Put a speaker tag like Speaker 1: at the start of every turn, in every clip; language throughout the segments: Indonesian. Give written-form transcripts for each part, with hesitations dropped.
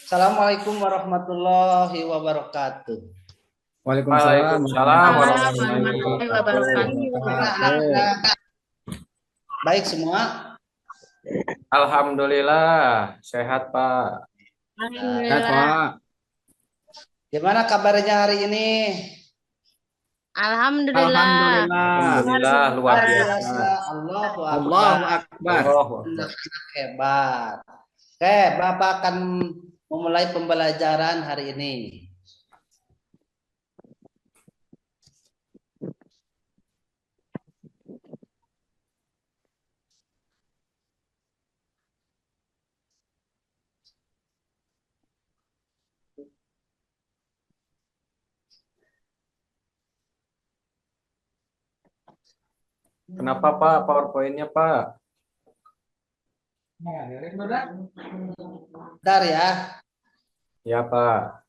Speaker 1: Assalamualaikum warahmatullahi wabarakatuh.
Speaker 2: Waalaikumsalam
Speaker 3: Waalaikumsalam
Speaker 2: warahmatullahi
Speaker 3: warahmatullahi wabarakatuh.
Speaker 2: wabarakatuh.
Speaker 1: Anak-anak baik semua.
Speaker 3: Alhamdulillah, sehat Pak.
Speaker 2: Sehat,
Speaker 4: Alhamdulillah.
Speaker 2: Pak.
Speaker 1: Gimana kabarnya hari ini?
Speaker 4: Alhamdulillah.
Speaker 3: Alhamdulillah, luar
Speaker 1: Luar
Speaker 3: biasa.
Speaker 1: biasa. Allahu
Speaker 2: Allahu
Speaker 1: Akbar.
Speaker 2: Akbar.
Speaker 3: Allahu Akbar.
Speaker 1: Anak-anak hebat. Oke, Bapak akan memulai pembelajaran hari ini.
Speaker 3: Kenapa Pak PowerPoint-nya Pak?
Speaker 1: Bentar ya.
Speaker 3: Ya Pak.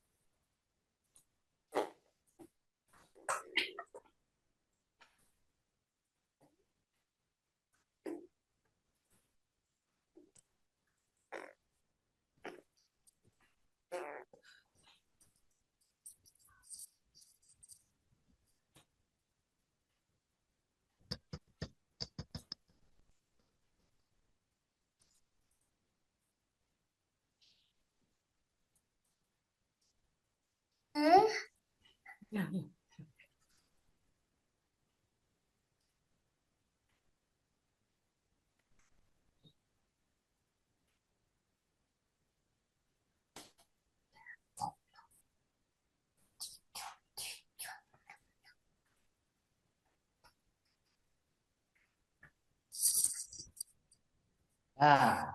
Speaker 1: Nah,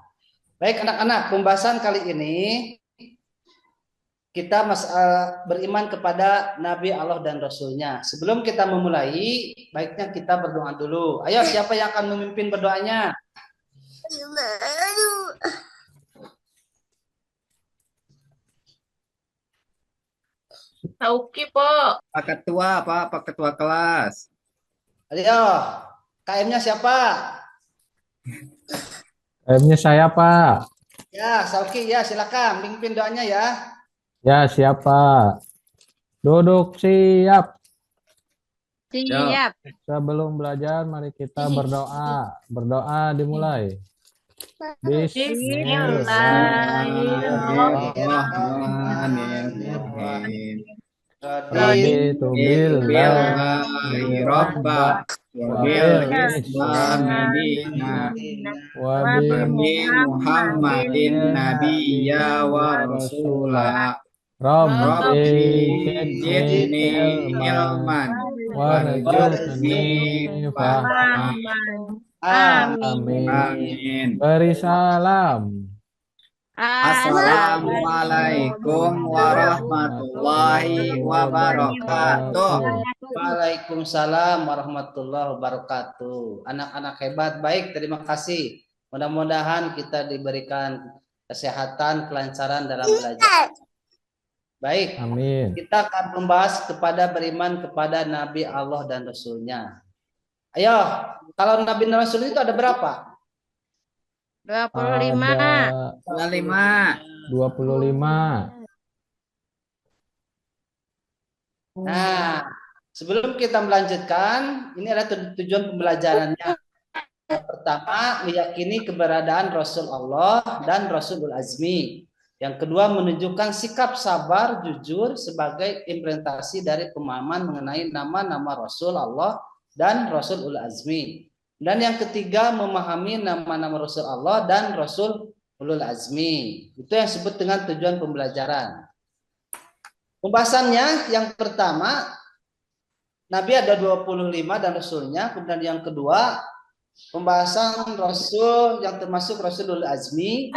Speaker 1: baik anak-anak, pembahasan kali ini kita beriman kepada Nabi Allah dan Rasulnya. Sebelum kita memulai, baiknya kita berdoa dulu. Ayo, siapa yang akan memimpin berdoanya?
Speaker 4: Tauki, Po.
Speaker 2: Pak Ketua, Pak Ketua kelas.
Speaker 1: Ayo, KM-nya siapa?
Speaker 5: M-nya saya, Pak.
Speaker 1: Ya, Sauki ya, silakan pimpin doanya ya.
Speaker 5: Ya, siapa? Duduk siap.
Speaker 4: Siap.
Speaker 5: Sebelum belajar, mari kita berdoa. Berdoa dimulai.
Speaker 2: Bismillahirrahmanirrahim.
Speaker 5: Raditu billahi
Speaker 2: Rabba wa bil islami dina
Speaker 5: wa
Speaker 2: wa bi Muhammadin nabiyya wa rasula. Rabbi zidni ilman warzuqni fahman.
Speaker 1: Amin.
Speaker 2: Amin.
Speaker 5: Beri salam.
Speaker 2: Assalamualaikum warahmatullahi wabarakatuh.
Speaker 1: Waalaikumsalam warahmatullahi wabarakatuh. Anak-anak hebat, baik, terima kasih. Mudah-mudahan kita diberikan kesehatan, kelancaran dalam belajar. Baik,
Speaker 5: Amin.
Speaker 1: kita akan membahas kepada beriman kepada Nabi Allah dan Rasulnya. Ayo, kalau Nabi dan Rasul itu ada berapa?
Speaker 4: 25.
Speaker 5: Ada
Speaker 2: 25.
Speaker 5: 25.
Speaker 1: Nah, sebelum kita melanjutkan, ini adalah tujuan pembelajarannya. Yang pertama, meyakini keberadaan Rasul Allah dan Rasulul Azmi. Yang kedua, menunjukkan sikap sabar, jujur sebagai implementasi dari pemahaman mengenai nama-nama Rasul Allah dan Rasulul Azmi. Dan yang ketiga, memahami nama-nama Rasul Allah dan Rasul Ulul Azmi. Itu yang disebut dengan tujuan pembelajaran. Pembahasannya yang pertama, Nabi ada 25 dan Rasulnya. Kemudian yang kedua, pembahasan Rasul yang termasuk Rasulul Azmi.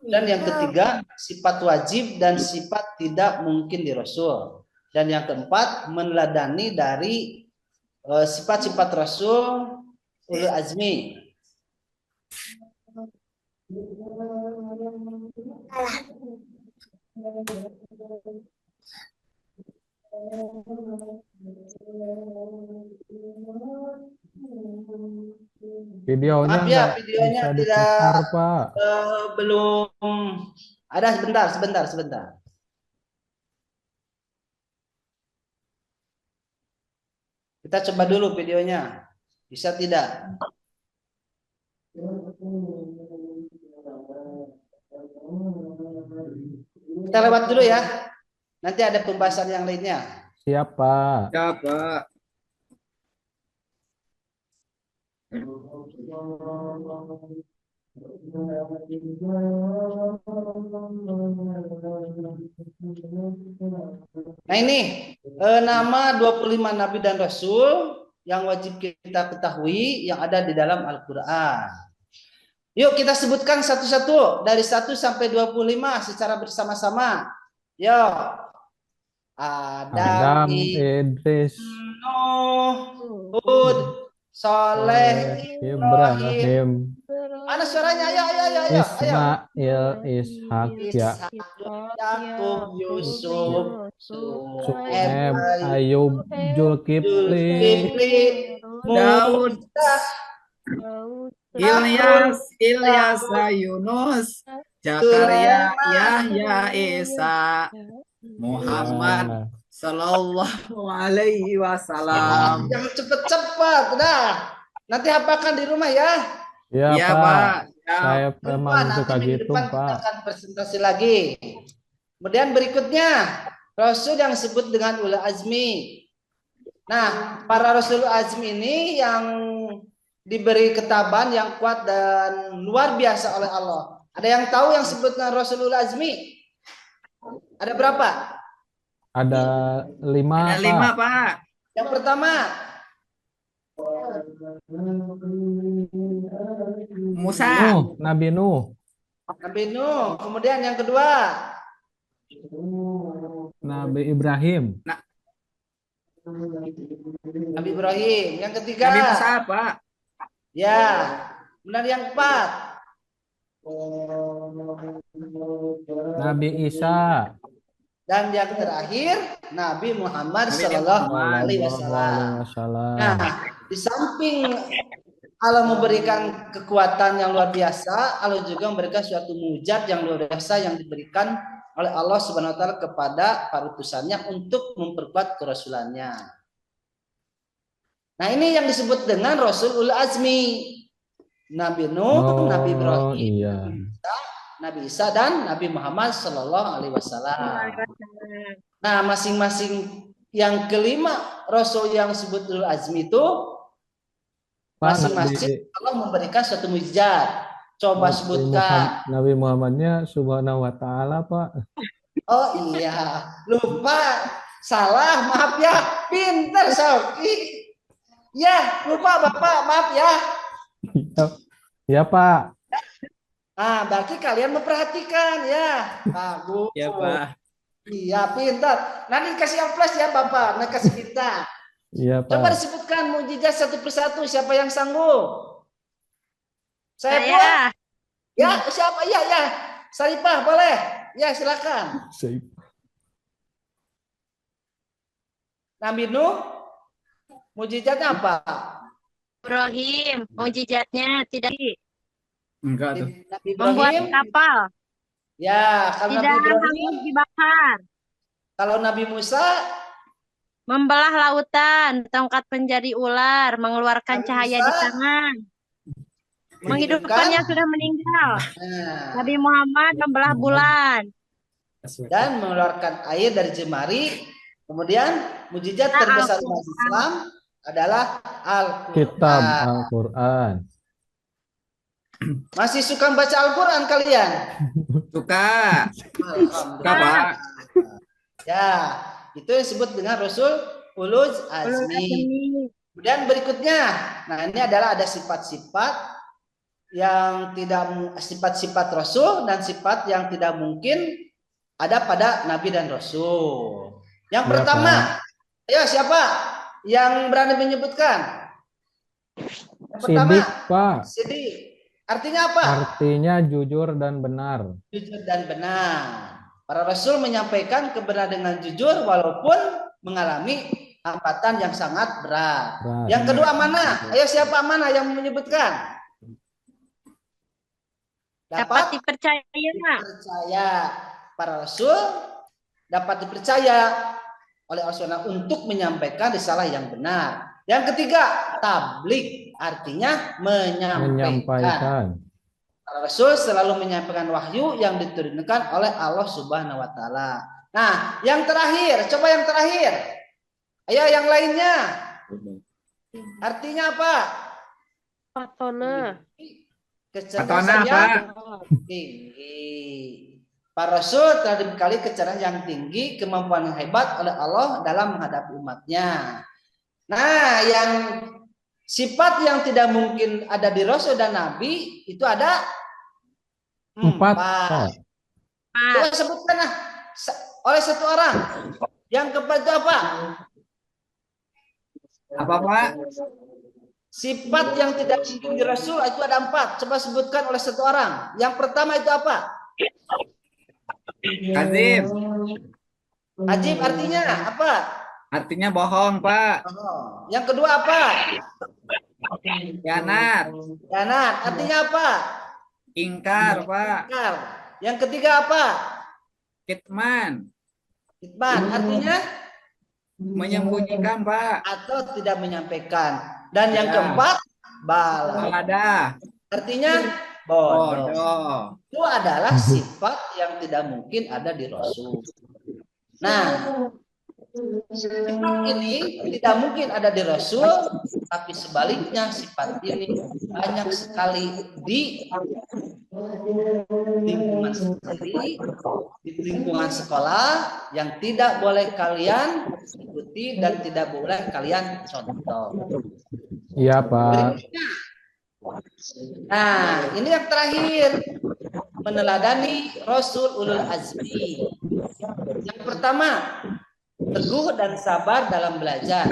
Speaker 1: Dan yang ketiga, sifat wajib dan sifat tidak mungkin di Rasul. Dan yang keempat, meneladani dari sifat-sifat Rasul Ulul Azmi.
Speaker 5: Videonya
Speaker 1: Maaf ya,
Speaker 5: nggak
Speaker 1: videonya
Speaker 5: bisa
Speaker 1: tidak
Speaker 5: diputar, Pak.
Speaker 1: belum Ada sebentar. Kita coba dulu videonya. Bisa tidak? Kita lewat dulu ya. Nanti ada pembahasan yang lainnya.
Speaker 5: Siapa?
Speaker 2: Siapa?
Speaker 1: Nah ini nama 25 nabi dan rasul yang wajib kita ketahui yang ada di dalam Al-Quran. Yuk kita sebutkan satu-satu dari 1 sampai 25 secara bersama-sama. Yuk.
Speaker 5: Adam, Idris,
Speaker 1: Nuh, Hud, Soleh, Ibrahim.
Speaker 5: Ibrahim,
Speaker 1: Mana suaranya? Ayo.
Speaker 5: Ismail, Ishak,
Speaker 1: Ishak, Yakub, Yusuf,
Speaker 5: Su'eb, Ayub, Zulkifli,
Speaker 1: Zulkifli,
Speaker 2: Daud,
Speaker 1: Musa,
Speaker 2: Ilyas, Yunus, Zakaria, Yahya, Isa, Muhammad sallallahu alaihi wasallam.
Speaker 1: Jangan cepet-cepet, nah. Nanti hafalkan di rumah ya.
Speaker 5: Ya,
Speaker 2: Iya,
Speaker 5: Pak.
Speaker 2: Pak. Ya.
Speaker 5: Saya
Speaker 1: Lupa,
Speaker 5: memang
Speaker 1: nanti
Speaker 5: suka
Speaker 1: minggu
Speaker 5: gitu,
Speaker 1: depan kita
Speaker 5: Pak.
Speaker 1: akan presentasi lagi. Kemudian berikutnya, Rasul yang disebut dengan ulul azmi. Nah, para Rasul azmi ini yang diberi ketaban yang kuat dan luar biasa oleh Allah. Ada yang tahu yang disebut dengan Rasulul azmi? Ada berapa?
Speaker 5: Ada 5,
Speaker 2: Ada 5,
Speaker 5: Pak.
Speaker 2: Pak.
Speaker 1: Yang pertama,
Speaker 2: Musa,
Speaker 5: Nabi Nuh,
Speaker 1: Nabi Nuh. Kemudian yang kedua,
Speaker 5: Nabi Ibrahim,
Speaker 1: Nabi Ibrahim. Yang ketiga,
Speaker 2: Nabi Musa, Pak.
Speaker 1: ya. Kemudian yang keempat,
Speaker 5: Nabi Isa,
Speaker 1: dan yang terakhir Nabi Muhammad
Speaker 2: Nabi
Speaker 1: Sallallahu
Speaker 2: Muhammad
Speaker 1: Alaihi
Speaker 5: Sallallahu
Speaker 1: Wasallam.
Speaker 5: Alaihi
Speaker 1: Nah,
Speaker 5: Wasallam.
Speaker 1: di samping Allah memberikan kekuatan yang luar biasa, Allah juga memberikan suatu mujizat yang luar biasa yang diberikan oleh Allah Subhanahu Wa Taala kepada para utusannya untuk memperkuat kerasulannya. Nah, ini yang disebut dengan Rasulul Azmi. Nabi Nuh, Nabi Ibrahim,
Speaker 5: Iya.
Speaker 1: Nabi Isa dan Nabi Muhammad Sallallahu Alaihi Wasallam. Nah, masing-masing yang kelima Rasul yang disebut ulul azmi itu
Speaker 5: Pak,
Speaker 1: masing-masing Allah memberikan suatu mujizat. Coba sebutkan.
Speaker 5: Nabi Muhammadnya Subhanahu wa Ta'ala, Pak.
Speaker 1: Oh iya, lupa, salah, maaf ya, pinter Sauki. Ya, lupa Bapak, maaf ya.
Speaker 5: Ya, Pak.
Speaker 1: Nah, berarti kalian memperhatikan ya. Bagus.
Speaker 2: Ya, Pak.
Speaker 1: Iya, pintar. Nanti kasih amplas ya Bapak, nanti kasih kita.
Speaker 5: Iya, Pak.
Speaker 1: Coba disebutkan mujizat satu persatu, siapa yang sanggup? Saya
Speaker 4: Saya.
Speaker 1: buat. Ya, siapa? Ya. Saripah, boleh. Ya, silakan. Nabi Nuh, mujizatnya apa?
Speaker 4: Ibrahim, mujizatnya tidak
Speaker 2: Enggak tuh.
Speaker 1: Nabi
Speaker 4: membuat
Speaker 1: Ibrahim.
Speaker 4: kapal,
Speaker 1: Ya, kalau
Speaker 4: tidak
Speaker 1: Nabi Ibrahim.
Speaker 4: hangus dibakar,
Speaker 1: Kalau Nabi Musa,
Speaker 4: membelah lautan, tongkat menjadi ular, mengeluarkan
Speaker 1: Nabi
Speaker 4: cahaya
Speaker 1: Musa,
Speaker 4: di tangan, menghidupkan yang sudah meninggal.
Speaker 1: Nah,
Speaker 4: Nabi Muhammad membelah bulan.
Speaker 1: dan mengeluarkan air dari jemari. Kemudian mujizat
Speaker 4: Nah,
Speaker 1: terbesar
Speaker 4: Al-Quran.
Speaker 1: umat Islam adalah
Speaker 5: Kitab
Speaker 1: Al-Quran.
Speaker 5: Al-Quran.
Speaker 1: Masih suka baca Al-Quran kalian?
Speaker 2: Suka. Suka, Pak.
Speaker 1: Alhamdulillah. Ya, itu yang disebut dengan Rasul Ulul Azmi. Kemudian berikutnya, nah ini adalah ada sifat-sifat yang tidak, sifat-sifat Rasul dan sifat yang tidak mungkin ada pada Nabi dan Rasul. Yang
Speaker 5: Ya,
Speaker 1: pertama, ayo siapa yang berani menyebutkan? Yang pertama,
Speaker 5: Sidik, Pak.
Speaker 1: Sidik. Artinya apa?
Speaker 5: Artinya jujur dan benar.
Speaker 1: Jujur dan benar. Para Rasul menyampaikan kebenaran dengan jujur walaupun mengalami hambatan yang sangat berat.
Speaker 5: Berat.
Speaker 1: Yang kedua mana? Ayo siapa mana yang menyebutkan?
Speaker 4: Dapat
Speaker 1: Dapat
Speaker 4: dipercaya.
Speaker 1: dipercaya. Para rasul dapat dipercaya oleh Allah untuk menyampaikan risalah yang benar. Yang ketiga, tablik, artinya menyampaikan.
Speaker 5: Menyampaikan.
Speaker 1: Para rasul selalu menyampaikan wahyu yang diturunkan oleh Allah Subhanahu wa taala. Nah, yang terakhir, coba yang terakhir. Ayo yang lainnya. Artinya apa?
Speaker 4: Patona.
Speaker 1: Kecerdasan
Speaker 2: Patona,
Speaker 1: yang
Speaker 2: Pak.
Speaker 1: tinggi. Para rasul telah dibekali kecerdasan yang tinggi, kemampuan yang hebat oleh Allah dalam menghadapi umatnya. Nah, yang sifat yang tidak mungkin ada di rasul dan nabi itu ada 4.
Speaker 5: Pak.
Speaker 1: Coba sebutkan oleh satu orang. Yang keempat itu apa?
Speaker 2: Apa, Pak?
Speaker 1: Sifat yang tidak mungkin di rasul itu ada 4. Coba sebutkan oleh satu orang. Yang pertama itu apa?
Speaker 2: Kazim.
Speaker 1: Ajib artinya apa?
Speaker 2: Artinya bohong, Pak.
Speaker 1: Yang kedua apa?
Speaker 2: Khianat.
Speaker 1: Khianat artinya apa?
Speaker 2: Ingkar, Pak.
Speaker 1: Ingkar. Yang ketiga apa?
Speaker 2: Kitman.
Speaker 1: Kitman artinya
Speaker 2: Menyembunyikan, Pak.
Speaker 1: atau tidak menyampaikan. Dan yang
Speaker 2: Ya.
Speaker 1: keempat balada.
Speaker 2: Balada.
Speaker 1: Artinya bodoh.
Speaker 2: Bodoh.
Speaker 1: Itu adalah sifat yang tidak mungkin ada di rasul. Nah, sifat ini tidak mungkin ada di rasul, tapi sebaliknya sifat ini banyak sekali di lingkungan sendiri, di lingkungan sekolah yang tidak boleh kalian ikuti dan tidak boleh kalian contoh.
Speaker 5: Iya, Pak.
Speaker 1: Nah, ini yang terakhir, meneladani Rasul Ulul Azmi. Yang pertama, teguh dan sabar dalam belajar.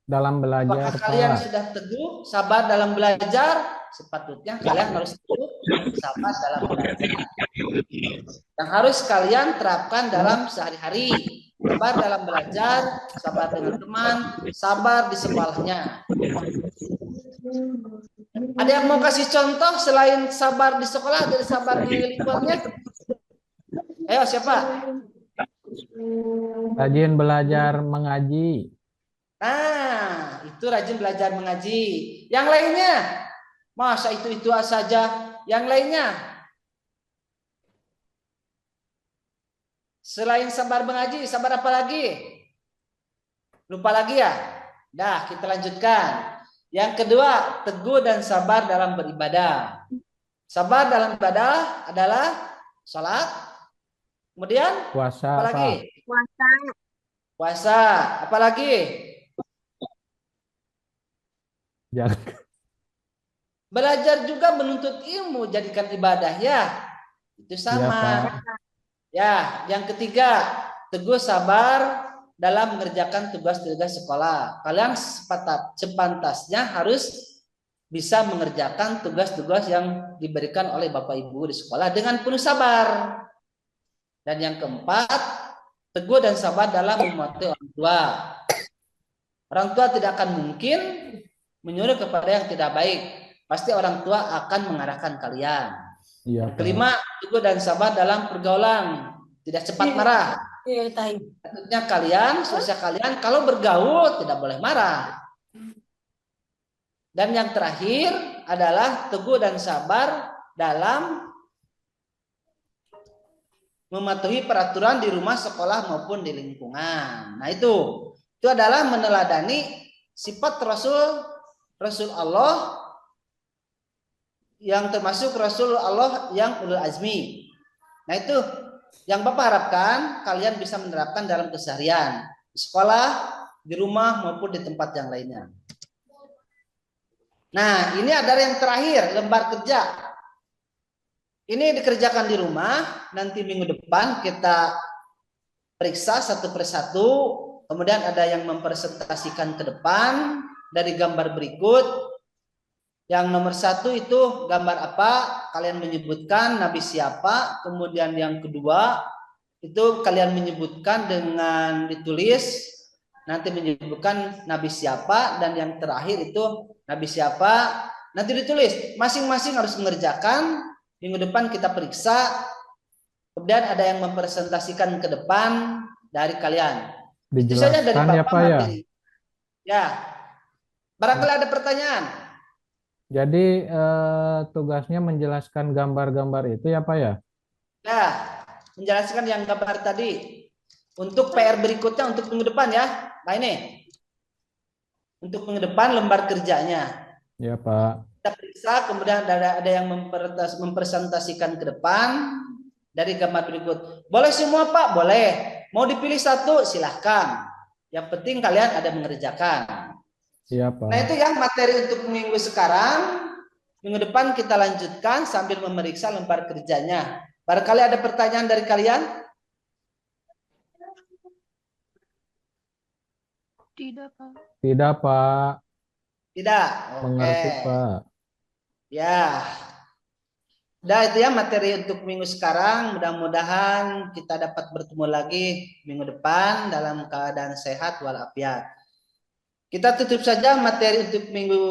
Speaker 5: Dalam belajar,
Speaker 1: Apakah kalian
Speaker 5: Pak.
Speaker 1: sudah teguh, sabar dalam belajar? Sepatutnya kalian harus teguh, sabar dalam belajar. Yang harus kalian terapkan dalam sehari-hari. Sabar dalam belajar, sabar dengan teman, sabar di sekolahnya. Ada yang mau kasih contoh selain sabar di sekolah, dari sabar di lingkungannya? Ayo, siapa?
Speaker 5: Rajin belajar mengaji.
Speaker 1: Nah, itu rajin belajar mengaji. Yang lainnya? Masa itu saja? Yang lainnya? Selain sabar mengaji, sabar apa lagi? Lupa lagi ya? Dah, kita lanjutkan. Yang kedua, teguh dan sabar dalam beribadah. Sabar dalam ibadah adalah sholat. Kemudian
Speaker 5: Puasa,
Speaker 1: apa lagi?
Speaker 5: Pak.
Speaker 4: Puasa.
Speaker 1: Puasa. Apa lagi?
Speaker 5: Jangan.
Speaker 1: Belajar juga menuntut ilmu, jadikan ibadah ya. Itu
Speaker 5: Iya,
Speaker 1: sama.
Speaker 5: Pak.
Speaker 1: Ya, yang ketiga, teguh sabar dalam mengerjakan tugas-tugas sekolah. Kalian sepantasnya harus bisa mengerjakan tugas-tugas yang diberikan oleh Bapak Ibu di sekolah dengan penuh sabar. Dan yang keempat, teguh dan sabar dalam mematuhi orang tua. Orang tua tidak akan mungkin menyuruh kepada yang tidak baik. Pasti orang tua akan mengarahkan kalian.
Speaker 5: Iya, Pak.
Speaker 1: Kelima, teguh dan sabar dalam pergaulan, tidak cepat marah. Tentunya kalian, sosial kalian kalau bergaul tidak boleh marah. Dan yang terakhir adalah teguh dan sabar dalam mematuhi peraturan di rumah, sekolah maupun di lingkungan. Nah, itu adalah meneladani sifat Rasul Allah yang termasuk Rasul Allah yang ulul azmi. Nah, itu yang Bapak harapkan kalian bisa menerapkan dalam keseharian, di sekolah, di rumah maupun di tempat yang lainnya. Nah, ini adalah yang terakhir, lembar kerja. Ini dikerjakan di rumah, nanti minggu depan kita periksa satu persatu, kemudian ada yang mempresentasikan ke depan dari gambar berikut. Yang nomor 1 itu gambar apa? Kalian menyebutkan nabi siapa. Kemudian yang kedua itu kalian menyebutkan dengan ditulis, nanti menyebutkan nabi siapa. Dan yang terakhir itu nabi siapa, nanti ditulis. Masing-masing harus mengerjakan Minggu depan kita periksa. Kemudian ada yang mempresentasikan ke depan dari kalian. Itu saja dari
Speaker 5: Dijelaskan ya
Speaker 1: Bapak
Speaker 5: Pak ya.
Speaker 1: materi. Ya. Barangkali ada pertanyaan.
Speaker 5: Jadi tugasnya menjelaskan gambar-gambar itu ya Pak ya.
Speaker 1: Ya, menjelaskan yang gambar tadi. Untuk PR berikutnya untuk minggu depan ya. Nah ini. Untuk minggu depan lembar kerjanya.
Speaker 5: Ya Pak.
Speaker 1: Kita periksa, kemudian ada yang mempresentasikan ke depan dari gambar berikut. Boleh semua Pak? Boleh. Mau dipilih satu? Silahkan. Yang penting kalian ada mengerjakan.
Speaker 5: Iya Pak.
Speaker 1: Nah itu yang materi untuk minggu sekarang. Minggu depan kita lanjutkan sambil memeriksa lembar kerjanya. Barangkali ada pertanyaan dari kalian?
Speaker 4: Tidak, Pak.
Speaker 5: Tidak Pak.
Speaker 1: Tidak.
Speaker 5: Mengerti
Speaker 1: Oke.
Speaker 5: Pak.
Speaker 1: Ya. Nah itu ya materi untuk minggu sekarang. Mudah-mudahan kita dapat bertemu lagi minggu depan dalam keadaan sehat walafiat. Kita tutup saja materi untuk minggu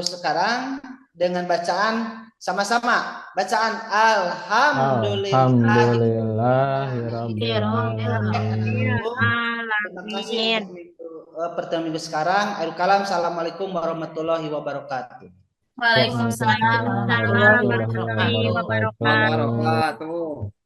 Speaker 1: sekarang dengan bacaan sama-sama. Bacaan
Speaker 5: Alhamdulillahirrabbilalamin.
Speaker 1: Terima kasih untuk pertemuan minggu sekarang. Akhirul kalam. Assalamualaikum warahmatullahi wabarakatuh.
Speaker 4: Waalaikumsalam warahmatullahi wabarakatuh.
Speaker 2: Wabarakatuh.